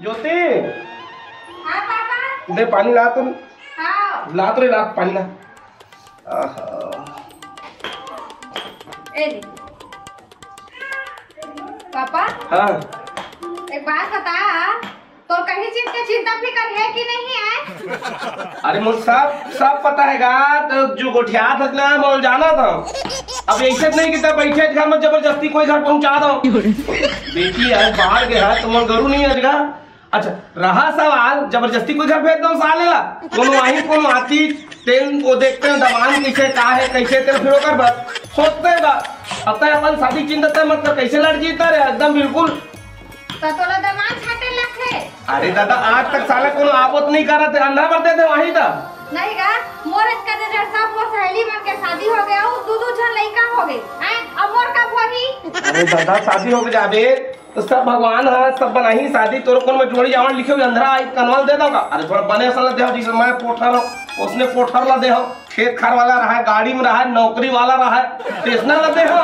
ज्योति हाँ पापा। दे पानी ला तुम। हाँ। ला तो ला पानी ला। ए पापा। हाँ एक बात बता, तो कहीं चीज की चिंता फिक्र है कि नहीं है? अरे मुझे सब पता है तो जो गोठिया था ना मोल जाना था। अब ऐसे नहीं कि तब बैठे घर में जबरदस्ती कोई घर पहुंचा दो। बेटी आज बाहर गया है तो गरू नहीं है जगह। अच्छा रहा सवाल जबरदस्ती कोई घर भेज दो सालेला कोनो आई कोनो आती तेल को देखते हैं दवान कैसे का है कैसे तेल फिर कर बस सोचते हैं अब तक अपन शादी चिंता मतलब कैसे लड़ जीता रे एकदम बिल्कुल। तो तोला दमान छाटे लखे। अरे दादा आज तक साला कोनो आपत नहीं कर रहे थे अंधा करते थे वहीं था नहीं गा मोर का जड़ सब वो सहेली मन के शादी हो गया हो दो जन लड़का हो गए हैं अब मोर कब होगी? अरे दादा शादी हो गई जाबे तो सब भगवान है सब बनाही शादी तोर कोन में जोड़ी जावन लिखे हुए अंधरा आई कनवल दे दूंगा। अरे थोड़ा बने सा दे जिसे मैं पोठर उसने पोठर ला दे हो खेत खार वाला रहा है गाड़ी में रहा है नौकरी वाला रहा है स्टेशनर ला दे हो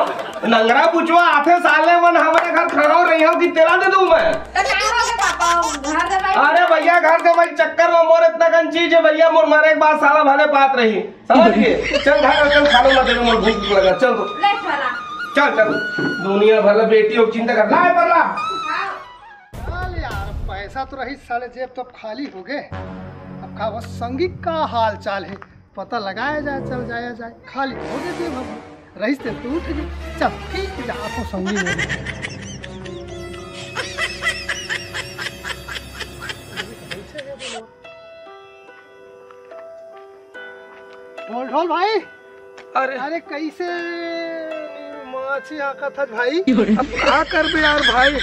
नंगरा पूछवा आथे साले मन हमारे घर खाना रही हो कि तेला दे दूं मैं। तो क्या हो गया पापा घर दे भाई? अरे भैया घर के भाई चक्कर में मोर इतना कन चीज है भैया मोर मारे एक बार साला भले बात रही समझ गए। चल घर चल खाना ना दे मोर भूख लगा चल तो ले चला चल चल दुनिया भर बेटी हो चिंता कर ला पर ला। यार पैसा तो रही साले जेब तो अब खाली हो गए। अब का वो संगी का हाल चाल है पता लगाया जाए चल जाया जाए खाली हो गए जेब हम रईस ते तू उठ गए चल ठीक जा आपको संगी बोल ढोल भाई। अरे कैसे माछी आका था भाई। अब का कर बे यार भाई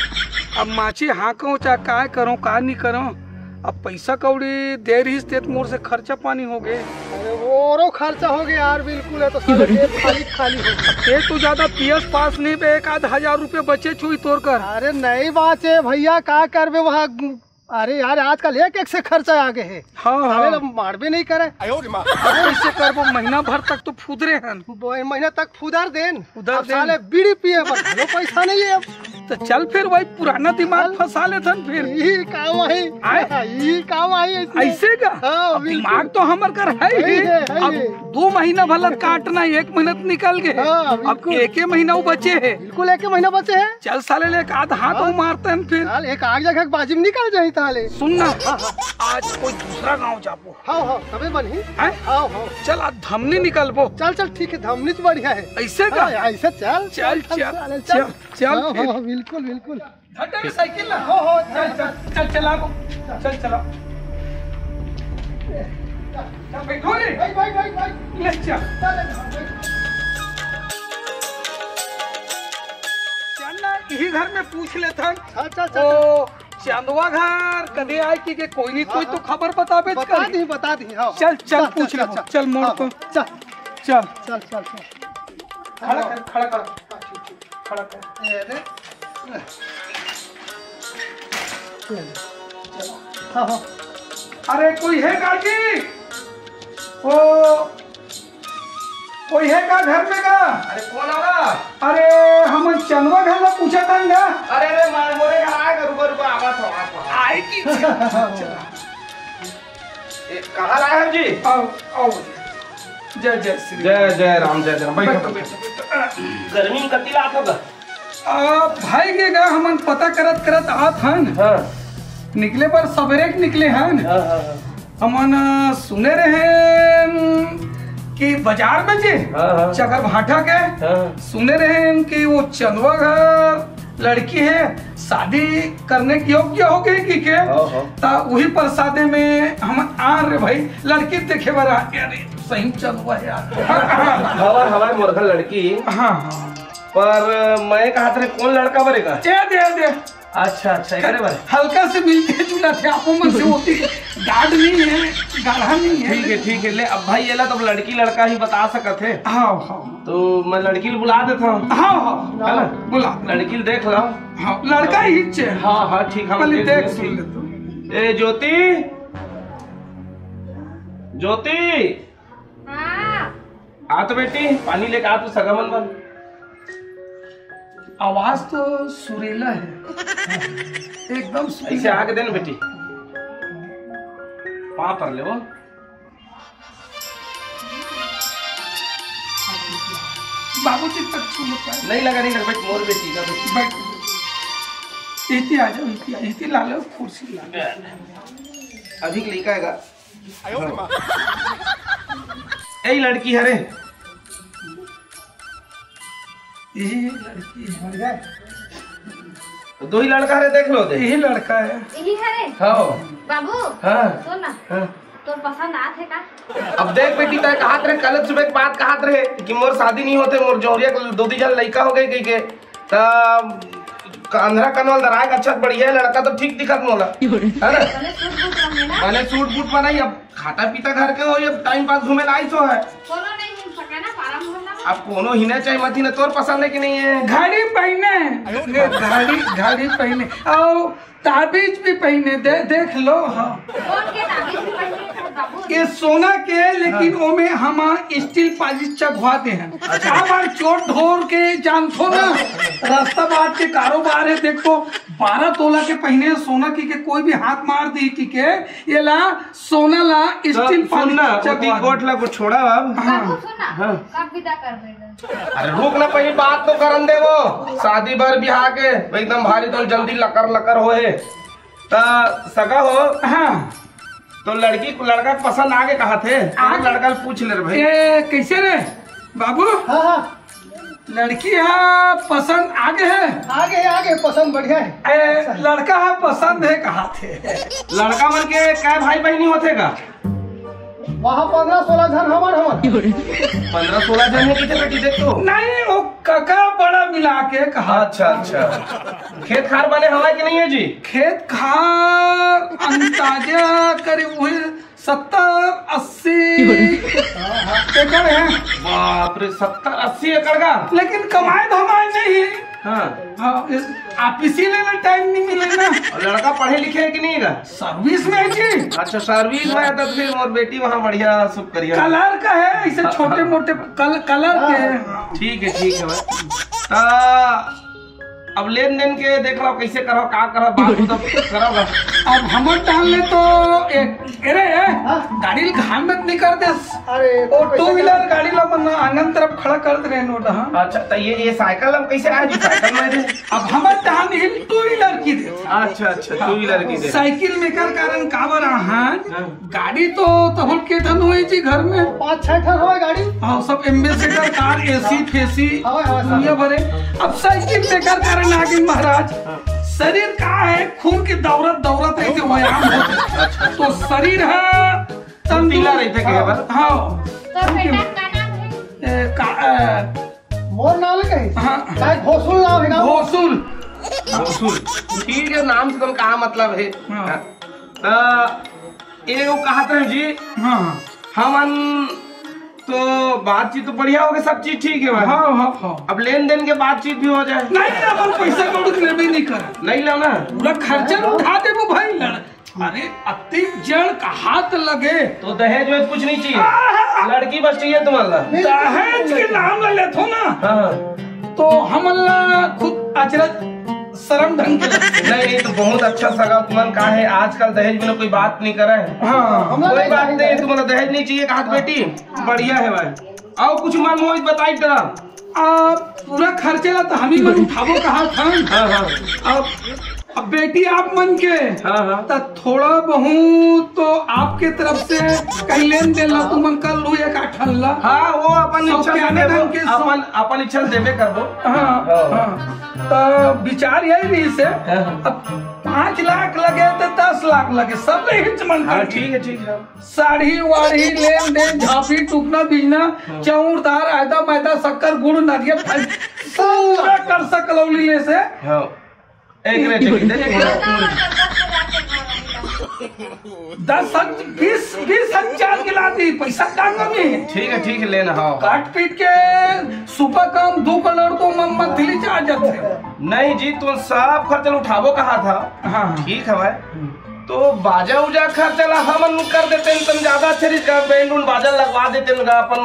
अब माछी हाँको चाहे काय करो का नहीं करो अब पैसा कौड़ी दे रही तेत मोर से खर्चा पानी हो गए। अरे वो खर्चा हो गया यार बिल्कुल है तो सारे जेब खाली खाली हो गया। ये तो ज्यादा पीएस पास नहीं बे 1000 रुपये बचे छुई तोड़ कर। अरे नहीं बात है भैया का कर बे वहाँ। अरे यार आजकल एक से खर्चा आगे है। हाँ मार भी नहीं करे। कैसे कर वो महीना भर तक तो फुदरे हन महीना तक फुदार देन उधर साले बीड़ी पिए पर पैसा नहीं है अब तो चल फिर वही पुराना दिमाग फंसा लेते फिर यही काम आई ऐसे का। दिमाग तो हमर कर है ही अब 2 महीना भला काटना 1 महीना निकल गए अब 1 महीना वो बचे है बिल्कुल 1 महीना बचे है। चल साले ले एक आध हाथ मारते हैं फिर एक आग जगह बाजी में निकल जाए ताले। सुनना आज कोई दूसरा गांव जाबो। हाँ तबे बनी हाँ चल आज धमनी निकलबो। चल ठीक है धमनी तो बढ़िया है ऐसे का ऐसे चल चल चल चल चल बिल्कुल साइकिल ना हो चल चला चल चला बैठो रे ले चल यही घर में पूछ लेता चंदवा घर कदे आए कि कोई नहीं कोई तो खबर बताबे बता दी चल पूछ ले चल मोड़ को चल खड़ा कर अरे कोई है काकी ओ कोई है का घर में का? अरे कौन आ रहा? अरे हम चंदवा घर में पूछा था ना। अरे मोरे घर आएगा रुको आवा तो आए की कहाँ लाए हम जी? आओ जय राम बैठो गर्मी में कति लात होगा भाई के गा हमन पता करत आत हन निकले पर सवेरे निकले हन हमन सुने रहे कि बाजार में जी चकर भाटा के सुने रहे कि वो चंदवा घर लड़की है शादी करने की योग्य हो गई की के वही प्रसादे में हम आ रहे भाई लड़की देखे बरा सही चंदवा है हवा मुर्गा लड़की। हाँ पर मैं कहा था कौन लड़का बरेगा दे अच्छा करे बारे हल्का से मिलते जुला थे आपो मन से होती गाढ़ नहीं है गाढ़ा नहीं है। ठीक है ले अब भाई ये ला तो लड़की लड़का ही बता सकत है। हाँ तो मैं लड़की बुला देता हूँ। हाँ बुला लड़की देख लो। हाँ लड़का ही हाँ ठीक हम देख सुन लेते। ए ज्योति आ तो बेटी पानी लेके आ तू सगामन बन आवाज तो सुरीला है, एकदम ऐसे सुरीला। आके देना बेटी, वहां पर ले वो। बाबूजी तक छू लो पाए। नहीं लगा बेटी, मोर बेटी का बेटी। बैठ इति आ जाओ, इति ला लो, कुर्सी ला लो। अभी लड़का है यही लड़की है रे, यही लड़की है, दो ही लड़का रे, देख लो दे। यही लड़का है। यही है रे हाँ बाबू। हाँ सुन ना, हाँ। तो पसंद आते का? अब देख बेटी, तय कहात रहे कल सुबह के बात कहात रहे कि मोर शादी नहीं होते, मोर जोरिया दो दी जन लड़का हो गई कही के, तब अंधरा कनवल दराग अच्छा बढ़िया लड़का तो ठीक दिखत मोला, है ना? मैंने सूट बूट रहे ना, मैंने सूट बूट बनाई, अब खाता पीता घर के हो, अब टाइम पास घूमे लाई तो है। कोनो नहीं मिल सके ना पारा मोहल्ला में। अब कोनो हिना चाहे मत हिना, तोर पसंद है कि नहीं है? घड़ी पहने, घड़ी पहने और ताबीज भी पहने, देख लो। हाँ कौन के ताबीज भी पहने बाबू? ये सोना के, लेकिन ओमे हम स्टील पाजिश चघवाते हैं। बार चोट ढोर के जानथो ना, रास्ता बाट के कारोबार है। देखो 12 तोला के पहने सोना की के कोई भी हाथ मार दी की के ये ला सोना ला स्टील पाजिश गोट ला को छोड़ा अब। बाबू सुन ना, हाँ। कब विदा कर देगा? अरे रुक ना, पहली बात तो करन दे, वो शादी भर बिहार के एकदम भारी तो जल्दी लकर लकर होए ता सगा हो। हाँ तो लड़की को लड़का पसंद आगे कहा थे, लड़का पूछ ले रे भाई। ये कैसे रे बाबू? हाँ हाँ लड़की है पसंद आगे है, आगे पसंद बढ़िया है। लड़का है पसंद है कहा थे। लड़का मन के क्या भाई बहनी होते का? वहाँ 15-16 जन हमार 15-16 जन है कितने बेटी देख तो? नहीं वो काका बड़ा मिला के कहा। अच्छा अच्छा, खेत खार बने हवा कि नहीं है जी? खेत खार अंदाजा करीब वही 70-80 एकड़ है। बाप रे, 70-80 एकड़ का? लेकिन कमाए धमाए नहीं है। हाँ आप इसीलिए टाइम नहीं मिले ना। और लड़का पढ़े लिखे है कि नहीं का? सर्विस में है जी। अच्छा सर्विस में है, तो फिर और बेटी वहाँ बढ़िया सुख करिए। कलर का है, ऐसे छोटे मोटे कलर के। ठीक है भाई। अब लेन देन के देख रहा कैसे करो, का करो, बात तो करोगा। अब हम डाल ले तो अरे गाड़ी घाम में नहीं कर दे। अरे टू व्हीलर गाड़ी ला मन आनंद तरफ खड़ा कर दे रहे नोट। हाँ अच्छा, तो ये साइकिल अब कैसे आए जी? साइकिल में दे। अब हम टान हिल टू व्हीलर की दे। अच्छा टू व्हीलर की दे। साइकिल में कर कारण काबर गाड़ी तो तब के ठन हुई जी घर में 5-6 ठन हो गाड़ी। हाँ सब एम्बेसडर कार, एसी फेसी दुनिया भरे। अब साइकिल में कर कारण आगे महाराज शरीर का है, खून की दौरत है जो व्यायाम होता, तो शरीर है तंदुला रहते के बार। हाँ तो बेटा का नाम है? मोर नाम कही। हाँ शायद घोसुल नाम है। घोसुल ठीक है, नाम से तुम कहा मतलब है। ये वो कहा था जी। हाँ हमन तो बातचीत तो बढ़िया हो गई, सब चीज ठीक है भाई। हाँ अब लेन देन के बातचीत भी हो जाए। नहीं अपन पैसा कौड़ी के लिए भी नहीं कर, नहीं लो ना, पूरा खर्चा उठा दे वो भाई। अरे अति जड़ का हाथ लगे तो दहेज वेज कुछ नहीं चाहिए, लड़की बस चाहिए तुम्हारा। दहेज के नाम ले लेते ना। हाँ तो हम खुद अचरज शर्म ढंग के नहीं तो बहुत अच्छा सगा तुमन का है, आजकल दहेज बिना कोई बात नहीं करे। हाँ कोई बात नहीं, तुम्हारा दहेज नहीं चाहिए कहा बेटी, बढ़िया है भाई। और कुछ मन मोहित बताई तेरा पूरा खर्चे ला तो हम ही मन उठावो कहा था। अब बेटी आप मन के तो थोड़ा बहुत तो आपके तरफ से कहीं लेन देन ला तू मन कर लू एक आठन ला। हाँ वो अपन इच्छा अपन इच्छा देवे कर दो। हाँ तो विचार यही रही से अब 5 लाख लगे तो 10 लाख लगे सब हिच मन कर। ठीक है। साड़ी वाड़ी लेन देन झांपी टूकना बीजना चाउर दार आयदा मैदा शक्कर गुड़ नारियल पूरा कर सकलौली ले से। एक रेट 10-20 हजार गिला दी पैसा टांगा में। ठीक है लेना। हाँ काट पीट के सुपर कम 2 करोड़ तो मंथली चार्ज थे। नहीं जी, तुम सब खर्चा उठावो कहा था। हाँ ठीक है भाई, तो बाजा उजा खर्चा ला हम कर देते हैं, तुम ज्यादा अच्छे बैंड उन बाजा लगवा देते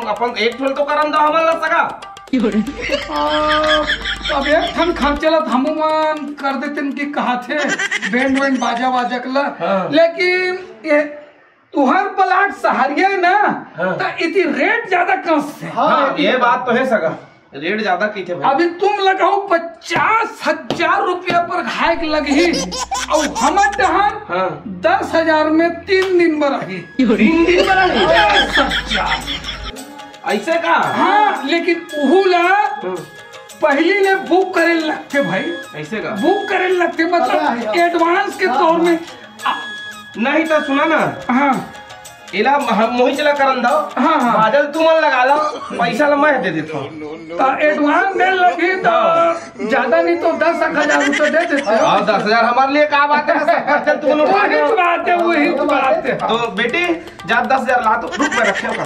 अपन एक ठोल तो करम दो हमन लग सका। अब एक ठन खर्चलत हमन कर देते कि कहा थे बैंड वैंड बाजा वाजा कला लेकिन ये तुहर प्लाट सहारिया है ना तो इतनी रेट ज्यादा कस है। हाँ ये बात तो है सगा, रेट ज्यादा की थे भाई। अभी तुम लगाओ 50,000 रुपया पर घायक लगी और हमर डहान 10,000 में 3 दिन में रही। 3 दिन में रही 10,000 ऐसे का? हाँ लेकिन उहुला पहली ने बुक करे लगते भाई, ऐसे का बुक करे लगते मतलब एडवांस के तौर में। नहीं तो सुना ना, हाँ इला मोही चला करन दो। हाँ हाँ बादल तू मन लगा लो, पैसा ला मैं दे देता हूँ। तो एडवांस दे लगी तो ज्यादा नहीं तो 10,000 रुपये दे देते हो। 10,000 हमारे लिए क्या बात है? तू वही बात है, वही बात है। तो बेटी जा 10,000 ला, तो रुक मैं रखे होगा,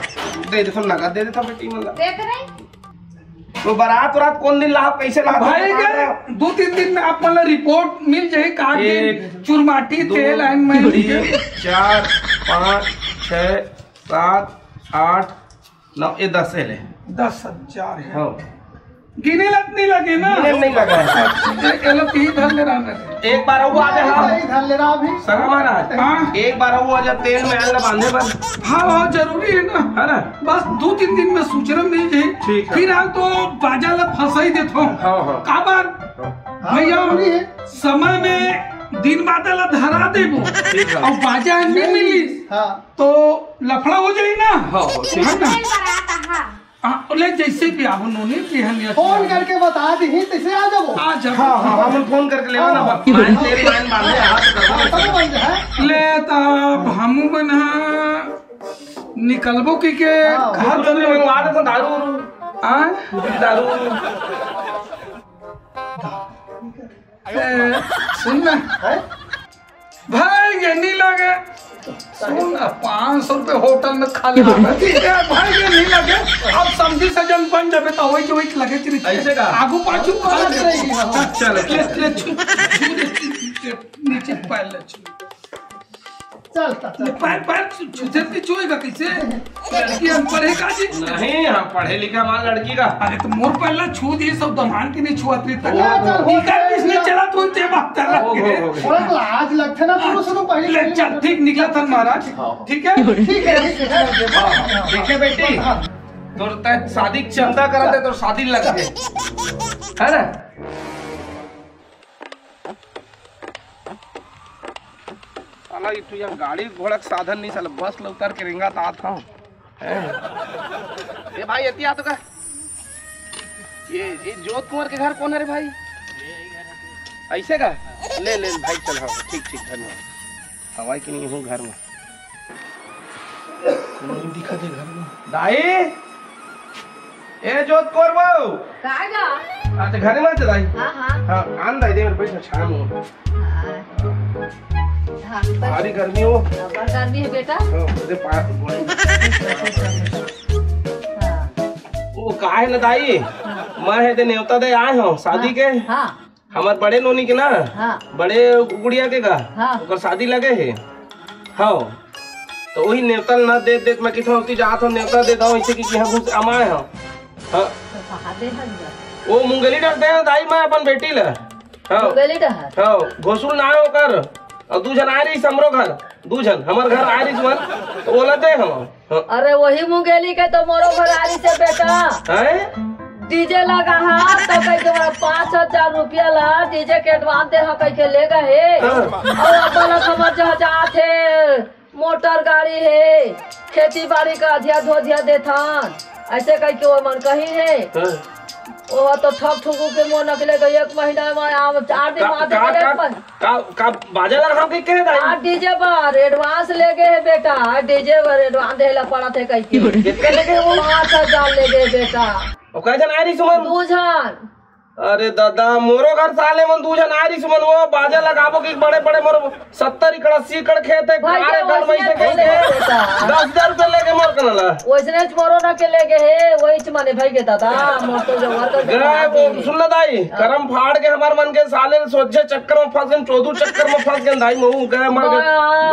दे देता हूँ, नगद दे देता हूँ बेटी। मतलब देख रही तो बारात रात कौन दिन ला, कैसे ला भाई क्या 2-3 दिन में आप मतलब रिपोर्ट मिल जाए कहा कि चुरमाटी तेल एंड में 4 5 6 7 8 9 ये 10 है ले 10,000 है। हाँ गिने लग नहीं लगे ना, नहीं लगा है। एक बार वो आ जा सगा महाराज, हाँ एक बार वो आ जा तेल में आग बांधे पर। हाँ हाँ जरूरी है ना, है ना? बस 2-3 दिन में सूचना मिल जाए। ठीक है। फिर आप तो बाजा ला फंसा ही देते हो। हाँ हाँ काबर भैया समय में दिन बादल धरा देबो और बाजा नहीं मिली तो लफड़ा हो जाए ना। हाँ ठीक है। तेल बराता हाँ ले जैसे भी आप उन्होंने फोन करके बता दी तैसे आ जाओ। आ जाओ। हाँ हाँ हम फोन करके ले ना, मान तेल मान बांधे हाथ ले तब हमू बना निकलबो की के घर में मंगवा दे तो दारू दारू सुन ना भाई ये नहीं लगे, सुन 500 रुपए होटल में खा ले भाई ये नहीं लगे। अब समझी सजन बन जाबे तो वही जो लगे तेरी ऐसे का आगू पाछू चल ले नीचे पैर ले चल पैर छूते भी छुएगा कैसे? लड़की अनपढ़ है काजी? नहीं हाँ पढ़े लिखा माल लड़की का। अरे तो मोर पहला छू दिए सब दमान की नहीं छुआ तक हो किसने चला तो ते वक्त थोड़ा लाज लगते ना शुरू शुरू पहले ले चल ठीक निकला था महाराज, ठीक है ठीक है देखे बेटी तो शादी चंदा करा दे तो शादी लग गई है ना। साला इतु यार गाड़ी घोड़ा का साधन नहीं, साला बस ले उतर के रिंगा तो आता हूँ। ये भाई अति आता का ये जोत कुंवर के घर कौन है रे भाई? ऐसे का ले ले भाई चल। हाँ ठीक ठीक धन्यवाद। हवाई की नहीं हूँ घर में दिखा दे घर में दाई ए जोत कुंवर बाबू कागा अच्छा घर में दाई। हाँ हाँ हाँ आन दाई दे मेरे पैसा छाम हो भारी गर्मी हो गर्मी है बेटा। वो का है ना दाई, मैं है दे न्योता दे आए हो शादी के। हाँ हमारे बड़े नोनी के ना हाँ बड़े गुड़िया के का हाँ ओकर शादी लगे है। हाँ तो वही न्योता ना दे दे मैं कितना होती जात हो न्योता दे दो ऐसे कि यहाँ घुस अमाए हो। हाँ वो मूंगली डरते हैं दाई मैं अपन बेटी ला। हाँ हाँ घोसुल ना हो कर और 2 जन आ रही हमरो घर 2 जन हमार घर आ रही मन तो बोला दे हम। हाँ। अरे वही मुंगेली के तो मोरो भरारी से बेटा हैं डीजे लगा हा तो कह के 5,000 रुपया ला डीजे के एडवांस दे हा कह के ले गए। और अपन खबर जहाँ थे मोटर गाड़ी है खेती बाड़ी का अधिया धोधिया देथान ऐसे कह के वो मन कही है वो तो ठग ठुकू के मोह नकले गई 1 महीना में आम 4 दिन का बाजा लगा के कह दाई डीजे पर एडवांस ले गए है बेटा डीजे पर एडवांस देला पड़ा थे कह के कितने लगे वो 5,000 ले गए बेटा। और कह जन आ रही सुमन 2 जन। अरे दादा मोरो घर साले मन 2 जन आ रही सुमन वो बाजा लगाबो कि बड़े बड़े मोर 70 एकड़ 80 एकड़ खेत है भाई अरे घर में से कह के 10,000 रुपए लेके मोर कनला वैसने मोरो ना के लेके है वही माने भाई के दादा मोर तो जो वर्कर गए वो सुन ले दाई करम फाड़ के हमार मन के साले सोचे चक्कर में फंस गए 14 चक्कर में फंस गए दाई मुंह गए मर गए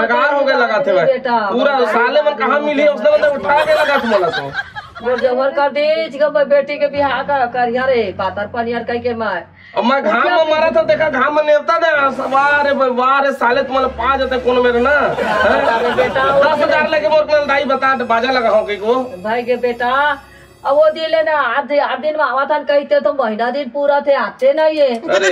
बेकार हो गए लगाते हुए पूरा साले मन कहां मिली उसने मतलब उठा के लगा तुमला तो गोर जबर कर दी मैं बेटी के बिहार का करिया रे पातर पनियर कह के मैं अब मैं घाम में मारा था देखा घाम में नेवता दे वारे साले तुम्हारे पा जाते कौन मेरे ना बेटा 10,000 लेके मोर दाई बता बाजा लगा हो को भाई के बेटा अब वो दिले ना आठ दिन में आवा था कहते तो महीना दिन पूरा थे आते ना ये अरे